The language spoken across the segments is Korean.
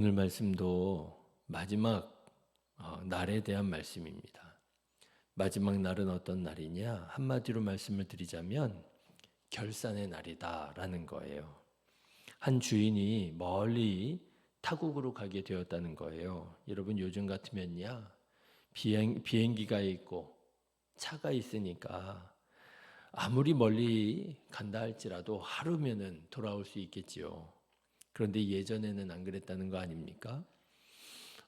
오늘 말씀도 마지막 날에 대한 말씀입니다. 마지막 날은 어떤 날이냐? 한마디로 말씀을 드리자면 결산의 날이다라는 거예요. 한 주인이 멀리 타국으로 가게 되었다는 거예요. 여러분 요즘 같으면야 비행기가 있고 차가 있으니까 아무리 멀리 간다 할지라도 하루면은 돌아올 수 있겠지요. 그런데 예전에는 안 그랬다는 거 아닙니까?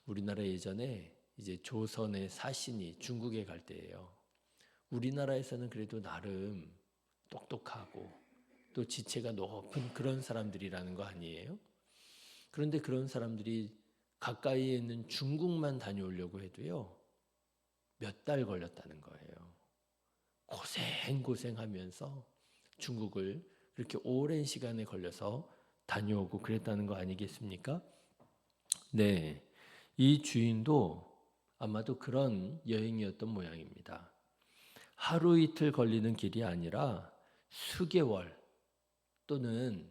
우리나라 예전에 이제 조선의 사신이 중국에 갈 때예요. 우리나라에서는 그래도 나름 똑똑하고 또 지체가 높은 그런 사람들이라는 거 아니에요? 그런데 그런 사람들이 가까이에 있는 중국만 다녀오려고 해도요, 몇 달 걸렸다는 거예요. 고생하면서 중국을 그렇게 오랜 시간에 걸려서 다녀오고 그랬다는 거 아니겠습니까? 네. 이 주인도 아마도 그런 여행이었던 모양입니다. 하루 이틀 걸리는 길이 아니라 수개월 또는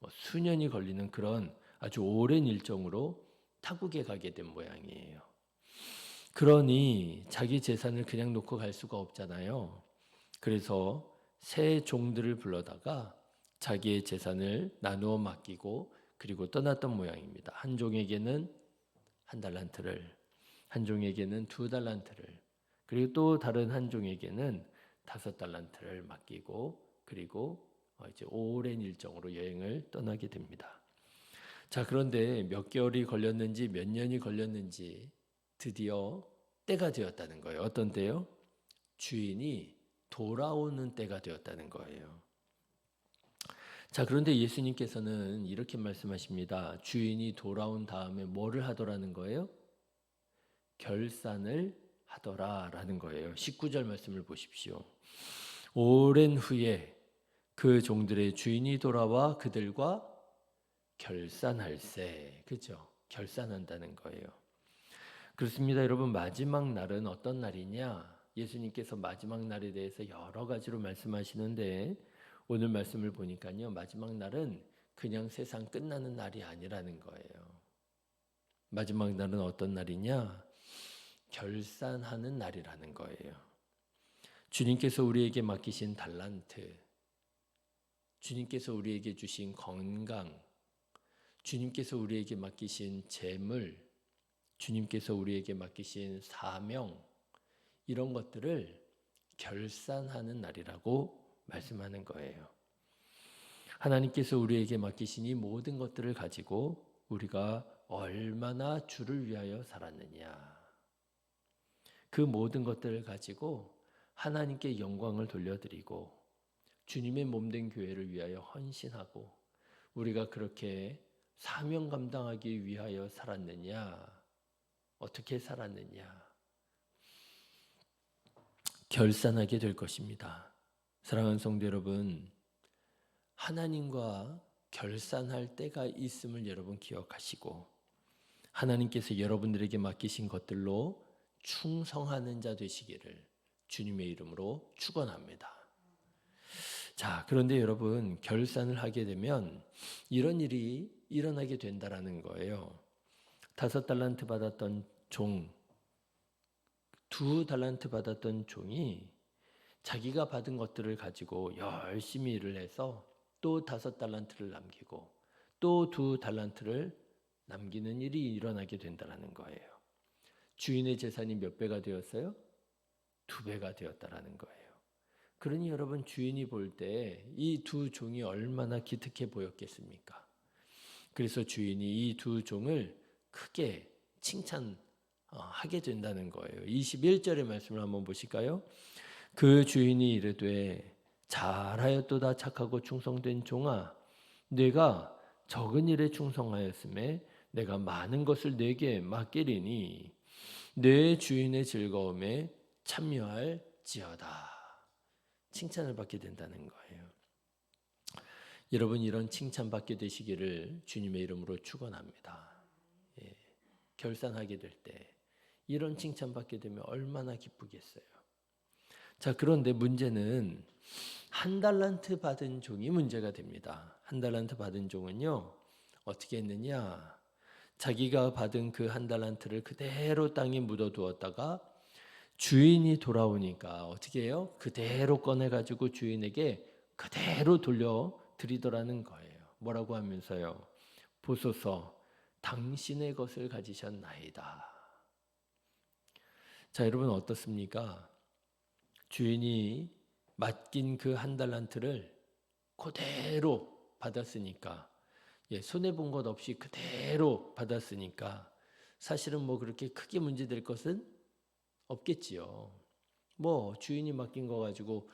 수년이 걸리는 그런 아주 오랜 일정으로 타국에 가게 된 모양이에요. 그러니 자기 재산을 그냥 놓고 갈 수가 없잖아요. 그래서 세 종들을 불러다가 자기의 재산을 나누어 맡기고 그리고 떠났던 모양입니다. 한 종에게는 한 달란트를, 한 종에게는 두 달란트를, 그리고 또 다른 한 종에게는 5달란트를 맡기고 그리고 이제 오랜 일정으로 여행을 떠나게 됩니다. 자, 그런데 몇 개월이 걸렸는지 몇 년이 걸렸는지 드디어 때가 되었다는 거예요. 어떤 때요? 주인이 돌아오는 때가 되었다는 거예요. 자, 그런데 예수님께서는 이렇게 말씀하십니다. 주인이 돌아온 다음에 뭐를 하더라는 거예요? 결산을 하더라라는 거예요. 19절 말씀을 보십시오. 오랜 후에 그 종들의 주인이 돌아와 그들과 결산할세. 그죠? 결산한다는 거예요. 그렇습니다. 여러분, 마지막 날은 어떤 날이냐? 예수님께서 마지막 날에 대해서 여러 가지로 말씀하시는데 오늘 말씀을 보니까요. 마지막 날은 그냥 세상 끝나는 날이 아니라는 거예요. 마지막 날은 어떤 날이냐? 결산하는 날이라는 거예요. 주님께서 우리에게 맡기신 달란트, 주님께서 우리에게 주신 건강, 주님께서 우리에게 맡기신 재물, 주님께서 우리에게 맡기신 사명, 이런 것들을 결산하는 날이라고 말씀하는 거예요. 하나님께서 우리에게 맡기신 이 모든 것들을 가지고 우리가 얼마나 주를 위하여 살았느냐. 그 모든 것들을 가지고 하나님께 영광을 돌려드리고 주님의 몸된 교회를 위하여 헌신하고 우리가 그렇게 사명 감당하기 위하여 살았느냐? 어떻게 살았느냐? 결산하게 될 것입니다. 사랑하는 성도 여러분, 하나님과 결산할 때가 있음을 여러분 기억하시고 하나님께서 여러분들에게 맡기신 것들로 충성하는 자 되시기를 주님의 이름으로 축원합니다. 자, 그런데 여러분 결산을 하게 되면 이런 일이 일어나게 된다라는 거예요. 5달란트 받았던 종, 2달란트 받았던 종이 자기가 받은 것들을 가지고 열심히 일을 해서 또 5달란트를 남기고 또 2달란트를 남기는 일이 일어나게 된다라는 거예요. 주인의 재산이 몇 배가 되었어요? 2배가 되었다라는 거예요. 그러니 여러분 주인이 볼 때 이 두 종이 얼마나 기특해 보였겠습니까? 그래서 주인이 이 두 종을 크게 칭찬하게 된다는 거예요. 21절의 말씀을 한번 보실까요? 그 주인이 이르되 잘하였도다 착하고 충성된 종아 내가 적은 일에 충성하였음에 내가 많은 것을 내게 맡기리니 내 주인의 즐거움에 참여할지어다. 칭찬을 받게 된다는 거예요. 여러분 이런 칭찬받게 되시기를 주님의 이름으로 축원합니다. 예, 결산하게 될 때 이런 칭찬받게 되면 얼마나 기쁘겠어요. 자, 그런데 문제는 한 달란트 받은 종이 문제가 됩니다. 한 달란트 받은 종은요 어떻게 했느냐? 자기가 받은 그 한 달란트를 그대로 땅에 묻어두었다가 주인이 돌아오니까 어떻게 해요? 그대로 꺼내가지고 주인에게 그대로 돌려드리더라는 거예요. 뭐라고 하면서요? 보소서, 당신의 것을 가지셨나이다. 자, 여러분 어떻습니까? 주인이 맡긴 그 한 달란트를 그대로 받았으니까, 손해본 것 없이 그대로 받았으니까 사실은 뭐 그렇게 크게 문제될 것은 없겠지요. 뭐 주인이 맡긴 거 가지고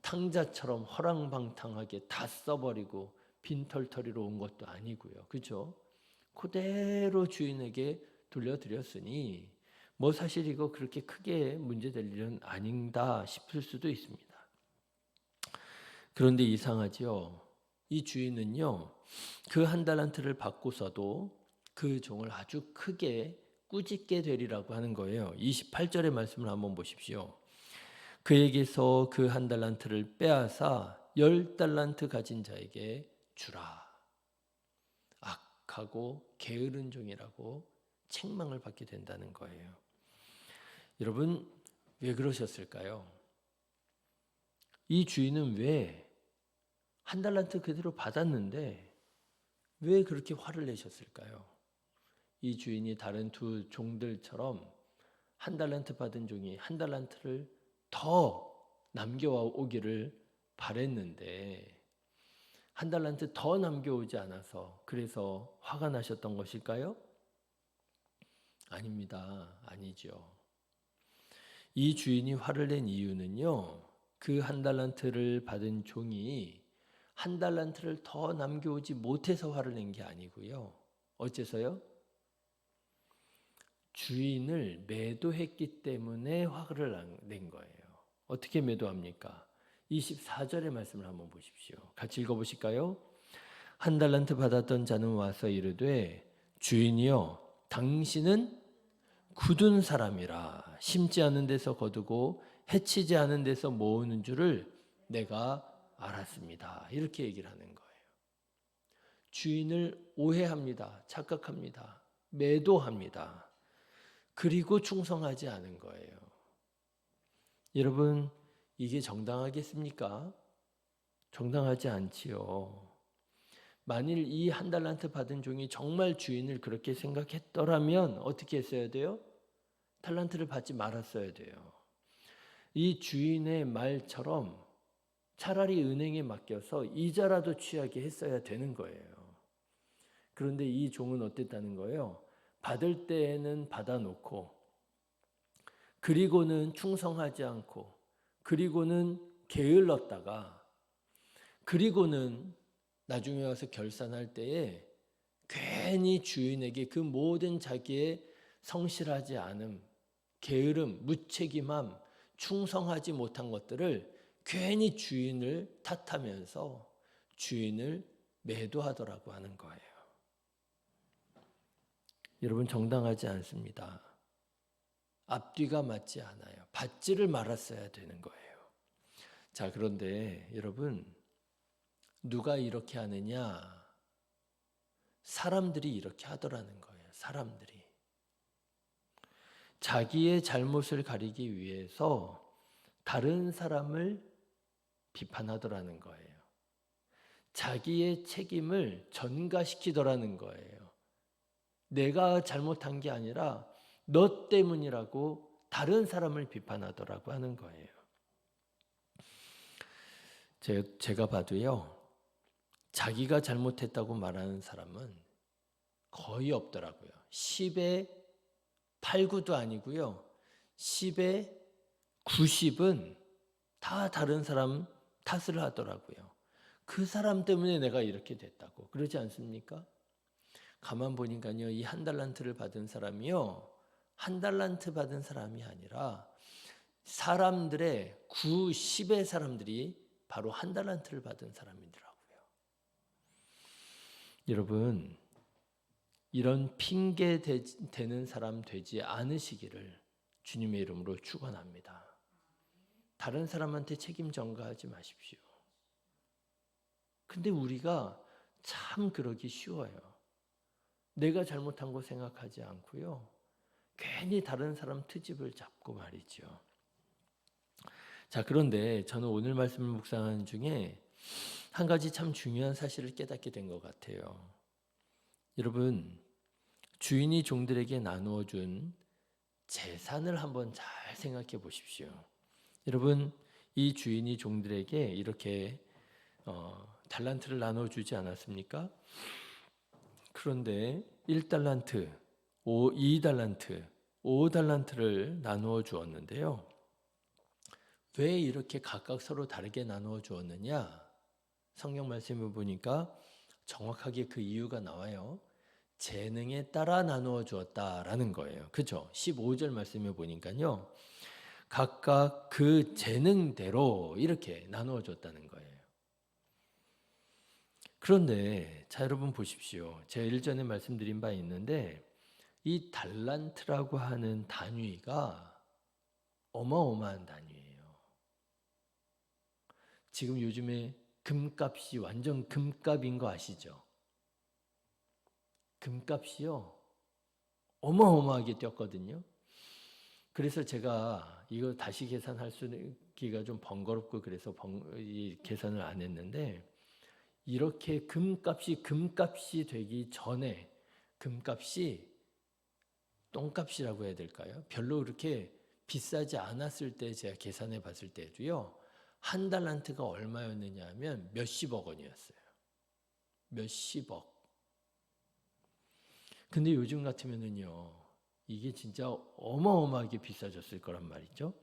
탕자처럼 허랑방탕하게 다 써버리고 빈털터리로 온 것도 아니고요. 그렇죠? 그대로 주인에게 돌려드렸으니 뭐 사실 이거 그렇게 크게 문제될 일은 아닌다 싶을 수도 있습니다. 그런데 이상하지요. 이 주인은요, 그 한 달란트를 받고서도 그 종을 아주 크게 꾸짖게 되리라고 하는 거예요. 28절의 말씀을 한번 보십시오. 그에게서 그 한 달란트를 빼앗아 10달란트 가진 자에게 주라. 악하고 게으른 종이라고 책망을 받게 된다는 거예요. 여러분, 왜 그러셨을까요? 이 주인은 왜 한 달란트 그대로 받았는데 왜 그렇게 화를 내셨을까요? 이 주인이 다른 두 종들처럼 한 달란트 받은 종이 한 달란트를 더 남겨오기를 바랬는데 한 달란트 더 남겨오지 않아서 그래서 화가 나셨던 것일까요? 아닙니다. 아니죠. 이 주인이 화를 낸 이유는요. 그 한 달란트를 받은 종이 한 달란트를 더 남겨오지 못해서 화를 낸 게 아니고요. 어째서요? 주인을 매도했기 때문에 화를 낸 거예요. 어떻게 매도합니까? 24절의 말씀을 한번 보십시오. 같이 읽어보실까요? 한 달란트 받았던 자는 와서 이르되 주인이여 당신은 굳은 사람이라 심지 않은 데서 거두고 해치지 않은 데서 모으는 줄을 내가 알았습니다. 이렇게 얘기를 하는 거예요. 주인을 오해합니다. 착각합니다. 매도합니다. 그리고 충성하지 않은 거예요. 여러분, 이게 정당하겠습니까? 정당하지 않지요. 만일 이 한 달란트 받은 종이 정말 주인을 그렇게 생각했더라면 어떻게 했어야 돼요? 달란트를 받지 말았어야 돼요. 이 주인의 말처럼 차라리 은행에 맡겨서 이자라도 취하게 했어야 되는 거예요. 그런데 이 종은 어땠다는 거예요? 받을 때에는 받아놓고 그리고는 충성하지 않고 그리고는 게을렀다가 그리고는 나중에 와서 결산할 때에 괜히 주인에게 그 모든 자기의 성실하지 않음, 게으름, 무책임함, 충성하지 못한 것들을 괜히 주인을 탓하면서 주인을 매도하더라고 하는 거예요. 여러분 정당하지 않습니다. 앞뒤가 맞지 않아요. 받지를 말았어야 되는 거예요. 자, 그런데 여러분 누가 이렇게 하느냐? 사람들이 이렇게 하더라는 거예요. 사람들이. 자기의 잘못을 가리기 위해서 다른 사람을 비판하더라는 거예요. 자기의 책임을 전가시키더라는 거예요. 내가 잘못한 게 아니라 너 때문이라고 다른 사람을 비판하더라고 하는 거예요. 제가 봐도요. 자기가 잘못했다고 말하는 사람은 거의 없더라고요. 10에 8, 9도 아니고요. 10에 90은 다 다른 사람 탓을 하더라고요. 그 사람 때문에 내가 이렇게 됐다고. 그러지 않습니까? 가만 보니까요. 이 한 달란트를 받은 사람이요. 한 달란트 받은 사람이 아니라 사람들의 9, 10의 사람들이 바로 한 달란트를 받은 사람이더라고요. 여러분, 이런 핑계 대는 사람 되지 않으시기를 주님의 이름으로 축원합니다. 다른 사람한테 책임 전가하지 마십시오. 근데 우리가 참 그러기 쉬워요. 내가 잘못한 거 생각하지 않고요. 괜히 다른 사람 트집을 잡고 말이죠. 자, 그런데 저는 오늘 말씀을 묵상하는 중에 한 가지 참 중요한 사실을 깨닫게 된 것 같아요. 여러분, 주인이 종들에게 나누어 준 재산을 한번 잘 생각해 보십시오. 여러분, 이 주인이 종들에게 이렇게 달란트를 나눠 주지 않았습니까? 그런데 1달란트, 2달란트, 5달란트를 나누어 주었는데요. 왜 이렇게 각각 서로 다르게 나누어 주었느냐? 성경 말씀을 보니까 정확하게 그 이유가 나와요. 재능에 따라 나누어 주었다라는 거예요. 그죠? 15절 말씀을 보니까요. 각각 그 재능대로 이렇게 나누어 줬다는 거예요. 그런데 자, 여러분 보십시오. 제가 일전에 말씀드린 바 있는데 이 달란트라고 하는 단위가 어마어마한 단위예요. 지금 요즘에 금값이 완전 금값인 거 아시죠? 금값이요. 어마어마하게 뛰었거든요. 그래서 제가 이거 다시 계산할 수기가 좀 번거롭고 그래서 계산을 안 했는데 이렇게 금값이 되기 전에 금값이 똥값이라고 해야 될까요? 별로 그렇게 비싸지 않았을 때 제가 계산해 봤을 때도요. 한 달란트가 얼마였느냐 하면 몇십억 원이었어요. 몇십억. 근데 요즘 같으면은요. 이게 진짜 어마어마하게 비싸졌을 거란 말이죠.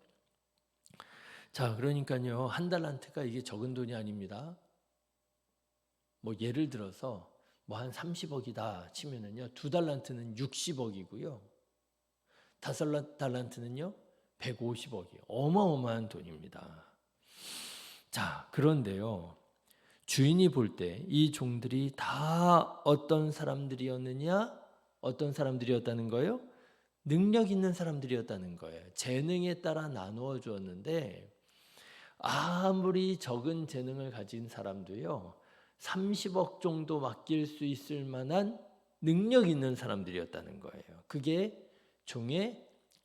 자, 그러니까요. 한 달란트가 이게 적은 돈이 아닙니다. 뭐 예를 들어서 뭐 한 30억이다 치면은요. 2달란트는 60억이고요. 5달란트는요. 150억이에요. 어마어마한 돈입니다. 자, 그런데요. 주인이 볼 때 이 종들이 다 어떤 사람들이었느냐? 어떤 사람들이었다는 거예요? 능력 있는 사람들이었다는 거예요. 재능에 따라 나누어 주었는데 아무리 적은 재능을 가진 사람도요. 30억 정도 맡길 수 있을 만한 능력 있는 사람들이었다는 거예요. 그게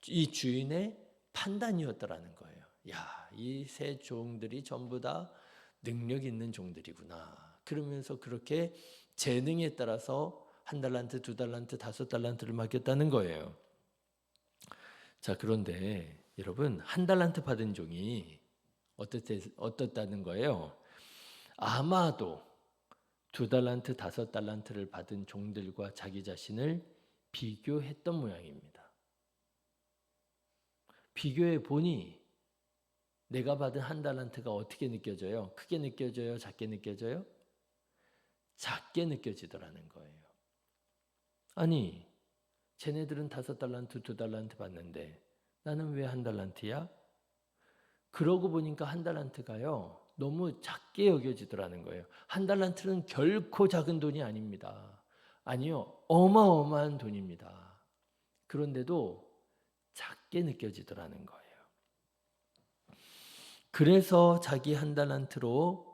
이 주인의 판단이었더라는 거예요. 야, 이 세 종들이 전부 다 능력 있는 종들이구나. 그러면서 그렇게 재능에 따라서 1달란트, 2달란트, 5달란트를 맡겼다는 거예요. 자, 그런데 여러분, 1달란트 받은 종이 어떻다는 거예요? 아마도 2달란트, 5달란트를 받은 종들과 자기 자신을 비교했던 모양입니다. 비교해 보니 내가 받은 1달란트가 어떻게 느껴져요? 크게 느껴져요? 작게 느껴져요? 작게 느껴지더라는 거예요. 아니, 쟤네들은 5달란트, 2달란트 받는데 나는 왜 1달란트야? 그러고 보니까 1달란트가요. 너무 작게 여겨지더라는 거예요. 1달란트는 결코 작은 돈이 아닙니다. 아니요. 어마어마한 돈입니다. 그런데도 작게 느껴지더라는 거예요. 그래서 자기 1달란트로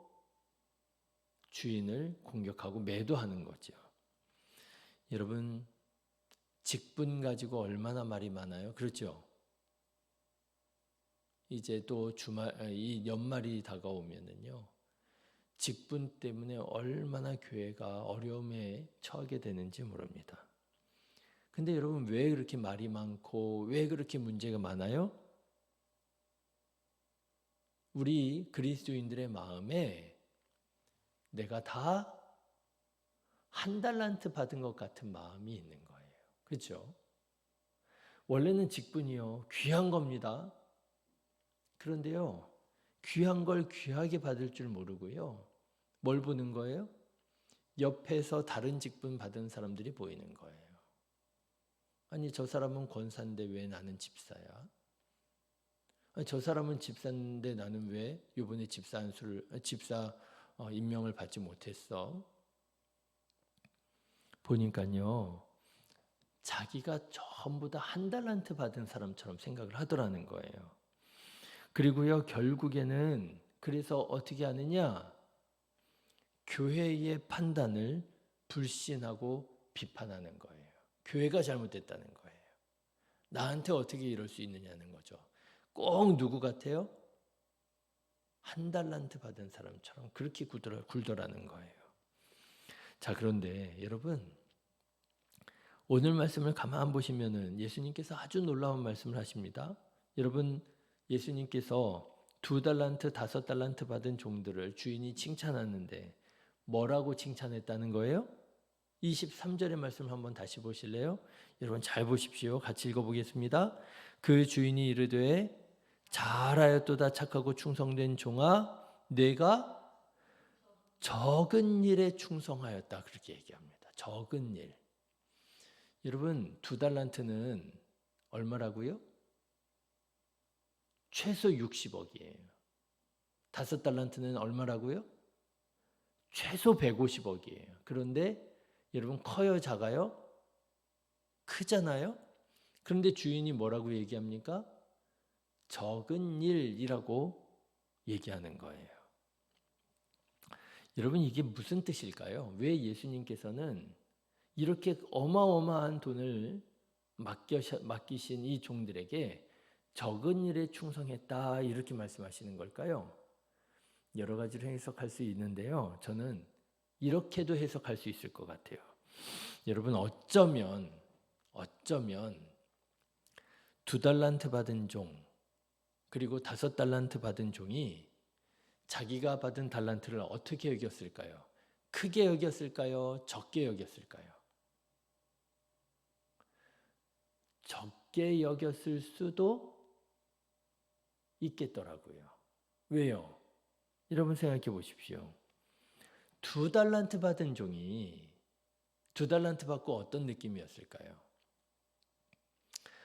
주인을 공격하고 매도하는 거죠. 여러분, 직분 가지고 얼마나 말이 많아요? 그렇죠? 이제 또 이 연말이 다가오면은요. 직분 때문에 얼마나 교회가 어려움에 처하게 되는지 모릅니다. 근데 여러분 왜 그렇게 말이 많고 왜 그렇게 문제가 많아요? 우리 그리스도인들의 마음에 내가 다 1달란트 받은 것 같은 마음이 있는 거예요. 그렇죠? 원래는 직분이요. 귀한 겁니다. 그런데요. 귀한 걸 귀하게 받을 줄 모르고요. 뭘 보는 거예요? 옆에서 다른 직분 받은 사람들이 보이는 거예요. 아니, 저 사람은 권사인데 왜 나는 집사야? 아니, 저 사람은 집사인데 나는 왜 이번에 집사 임명을 받지 못했어? 보니까요. 자기가 전부 다 1달란트 받은 사람처럼 생각을 하더라는 거예요. 그리고요. 결국에는 그래서 어떻게 하느냐? 교회의 판단을 불신하고 비판하는 거예요. 교회가 잘못됐다는 거예요. 나한테 어떻게 이럴 수 있느냐는 거죠. 꼭 누구 같아요? 1달란트 받은 사람처럼 그렇게 굴더라는 거예요. 자, 그런데 여러분, 오늘 말씀을 가만 보시면은 예수님께서 아주 놀라운 말씀을 하십니다. 여러분, 예수님께서 2달란트, 5달란트 받은 종들을 주인이 칭찬하는데 뭐라고 칭찬했다는 거예요? 23절의 말씀 한번 다시 보실래요? 여러분 잘 보십시오. 같이 읽어보겠습니다. 그 주인이 이르되 잘하였도다 착하고 충성된 종아, 내가 적은 일에 충성하였다. 그렇게 얘기합니다. 적은 일. 여러분 2달란트는 얼마라고요? 최소 60억이에요. 5달란트는 얼마라고요? 최소 150억이에요. 그런데 여러분 커요, 작아요? 크잖아요? 그런데 주인이 뭐라고 얘기합니까? 적은 일이라고 얘기하는 거예요. 여러분 이게 무슨 뜻일까요? 왜 예수님께서는 이렇게 어마어마한 돈을 맡기신 이 종들에게 적은 일에 충성했다 이렇게 말씀하시는 걸까요? 여러 가지로 해석할 수 있는데요. 저는 이렇게도 해석할 수 있을 것 같아요. 여러분 어쩌면 2달란트 받은 종 그리고 5달란트 받은 종이 자기가 받은 달란트를 어떻게 여겼을까요? 크게 여겼을까요? 적게 여겼을까요? 적게 여겼을 수도 있겠더라고요. 왜요? 여러분 생각해 보십시오. 2달란트 받은 종이 2달란트 받고 어떤 느낌이었을까요?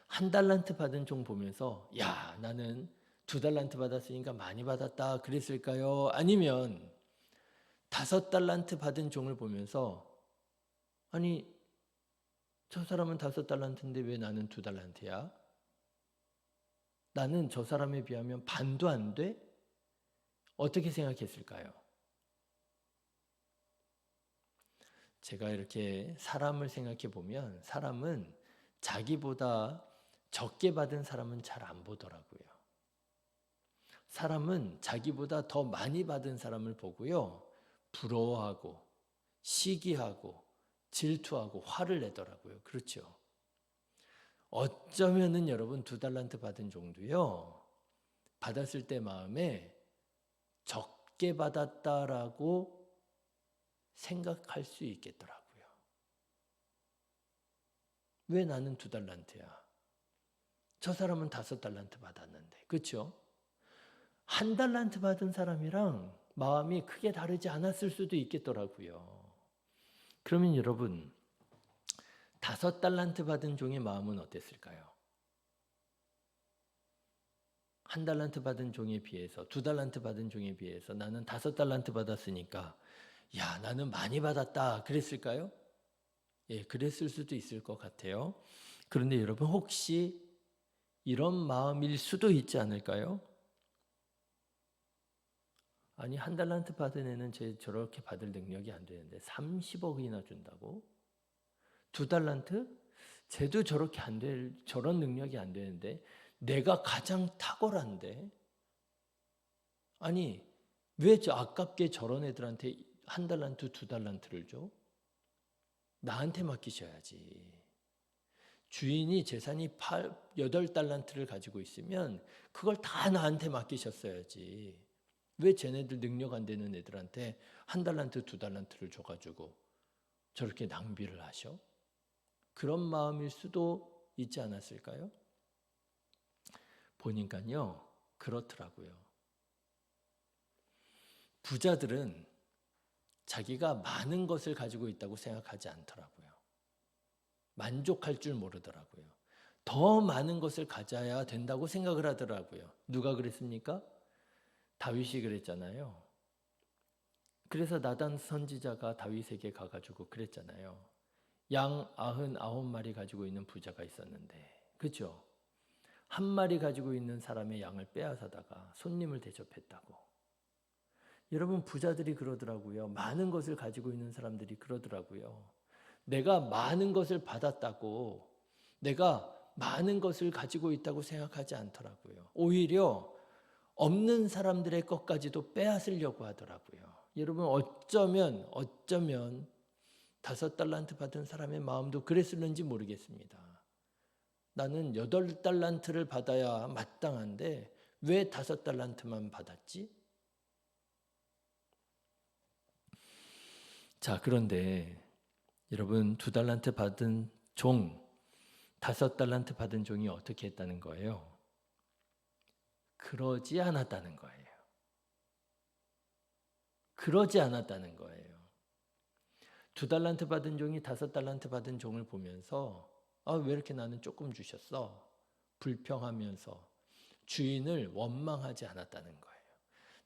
1달란트 받은 종 보면서 야, 나는 2달란트 받았으니까 많이 받았다 그랬을까요? 아니면 5달란트 받은 종을 보면서 아니 저 사람은 5달란트인데 왜 나는 2달란트야? 나는 저 사람에 비하면 반도 안 돼? 어떻게 생각했을까요? 제가 이렇게 사람을 생각해 보면 사람은 자기보다 적게 받은 사람은 잘 안 보더라고요. 사람은 자기보다 더 많이 받은 사람을 보고요. 부러워하고 시기하고 질투하고 화를 내더라고요. 그렇죠? 어쩌면은 여러분 2달란트 받은 종도요. 받았을 때 마음에 적게 받았다라고 생각할 수 있겠더라고요. 왜 나는 2달란트야? 저 사람은 5달란트 받았는데. 그렇죠? 1달란트 받은 사람이랑 마음이 크게 다르지 않았을 수도 있겠더라고요. 그러면 여러분 5달란트 받은 종의 마음은 어땠을까요? 1달란트 받은 종에 비해서 2달란트 받은 종에 비해서 나는 5달란트 받았으니까 야, 나는 많이 받았다 그랬을까요? 예, 그랬을 수도 있을 것 같아요. 그런데 여러분 혹시 이런 마음일 수도 있지 않을까요? 아니 1달란트 받은 애는 저렇게 받을 능력이 안 되는데 30억이나 준다고? 2달란트? 쟤도 저렇게 저런 능력이 안 되는데 내가 가장 탁월한데? 아니 왜 저 아깝게 저런 애들한테 1달란트, 2달란트를 줘? 나한테 맡기셔야지. 주인이 재산이 8달란트를 가지고 있으면 그걸 다 나한테 맡기셨어야지. 왜 쟤네들 능력 안 되는 애들한테 1달란트, 2달란트를 줘가지고 저렇게 낭비를 하셔? 그런 마음일 수도 있지 않았을까요? 보니까요, 그렇더라고요. 부자들은 자기가 많은 것을 가지고 있다고 생각하지 않더라고요. 만족할 줄 모르더라고요. 더 많은 것을 가져야 된다고 생각을 하더라고요. 누가 그랬습니까? 다윗이 그랬잖아요. 그래서 나단 선지자가 다윗에게 가가지고 그랬잖아요. 양 99마리 가지고 있는 부자가 있었는데, 그렇죠? 한 마리 가지고 있는 사람의 양을 빼앗아다가 손님을 대접했다고. 여러분 부자들이 그러더라고요. 많은 것을 가지고 있는 사람들이 그러더라고요. 내가 많은 것을 받았다고, 내가 많은 것을 가지고 있다고 생각하지 않더라고요. 오히려 없는 사람들의 것까지도 빼앗으려고 하더라고요. 여러분, 어쩌면 5달란트 받은 사람의 마음도 그랬을는지 모르겠습니다. 나는 8달란트를 받아야 마땅한데 왜 5달란트만 받았지? 자, 그런데 여러분, 2달란트 받은 종, 5달란트 받은 종이 어떻게 했다는 거예요? 그러지 않았다는 거예요. 그러지 않았다는 거예요. 2달란트 받은 종이 5달란트 받은 종을 보면서 왜 이렇게 나는 조금 주셨어? 불평하면서 주인을 원망하지 않았다는 거예요.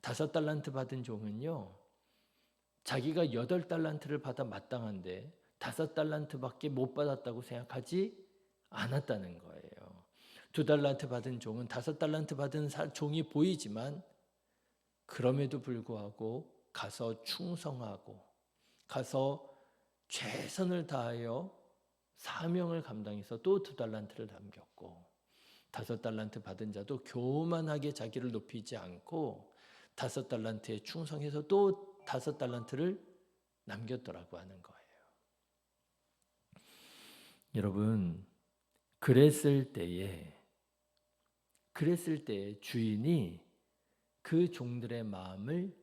5달란트 받은 종은요, 자기가 8달란트를 받아 마땅한데 5달란트밖에 못 받았다고 생각하지 않았다는 거예요. 2달란트 받은 종은 5달란트 받은 종이 보이지만 그럼에도 불구하고 가서 충성하고 가서 최선을 다하여 사명을 감당해서 또 2달란트를 남겼고, 5달란트 받은 자도 교만하게 자기를 높이지 않고 5달란트에 충성해서 또 5달란트를 남겼더라고 하는 거예요. 여러분, 그랬을 때에 주인이 그 종들의 마음을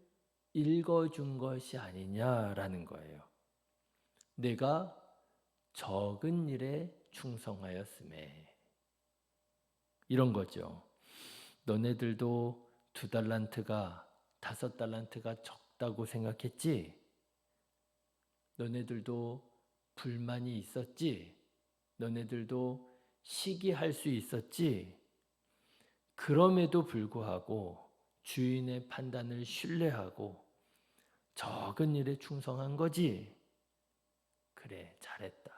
읽어준 것이 아니냐라는 거예요. 내가 적은 일에 충성하였음에, 이런 거죠. 너네들도 2달란트가 5달란트가 적다고 생각했지? 너네들도 불만이 있었지? 너네들도 시기할 수 있었지? 그럼에도 불구하고 주인의 판단을 신뢰하고 적은 일에 충성한 거지? 그래, 잘했다.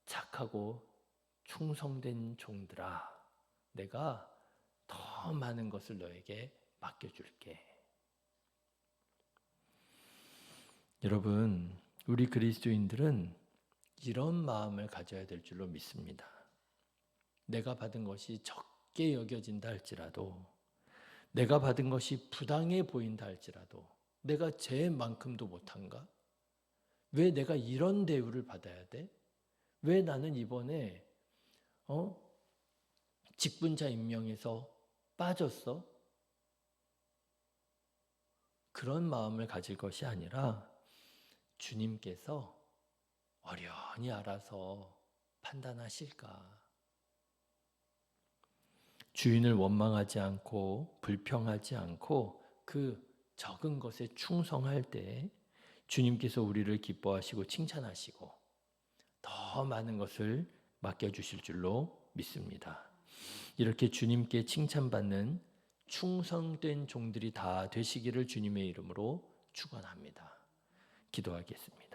착하고 충성된 종들아, 내가 더 많은 것을 너에게 맡겨줄게. 여러분, 우리 그리스도인들은 이런 마음을 가져야 될 줄로 믿습니다. 내가 받은 것이 적게 여겨진다 할지라도, 내가 받은 것이 부당해 보인다 할지라도, 내가 쟤만큼도 못한가? 왜 내가 이런 대우를 받아야 돼? 왜 나는 이번에 직분자 임명에서 빠졌어? 그런 마음을 가질 것이 아니라 주님께서 어련히 알아서 판단하실까? 주인을 원망하지 않고 불평하지 않고 그 적은 것에 충성할 때 주님께서 우리를 기뻐하시고 칭찬하시고 더 많은 것을 맡겨주실 줄로 믿습니다. 이렇게 주님께 칭찬받는 충성된 종들이 다 되시기를 주님의 이름으로 축원합니다. 기도하겠습니다.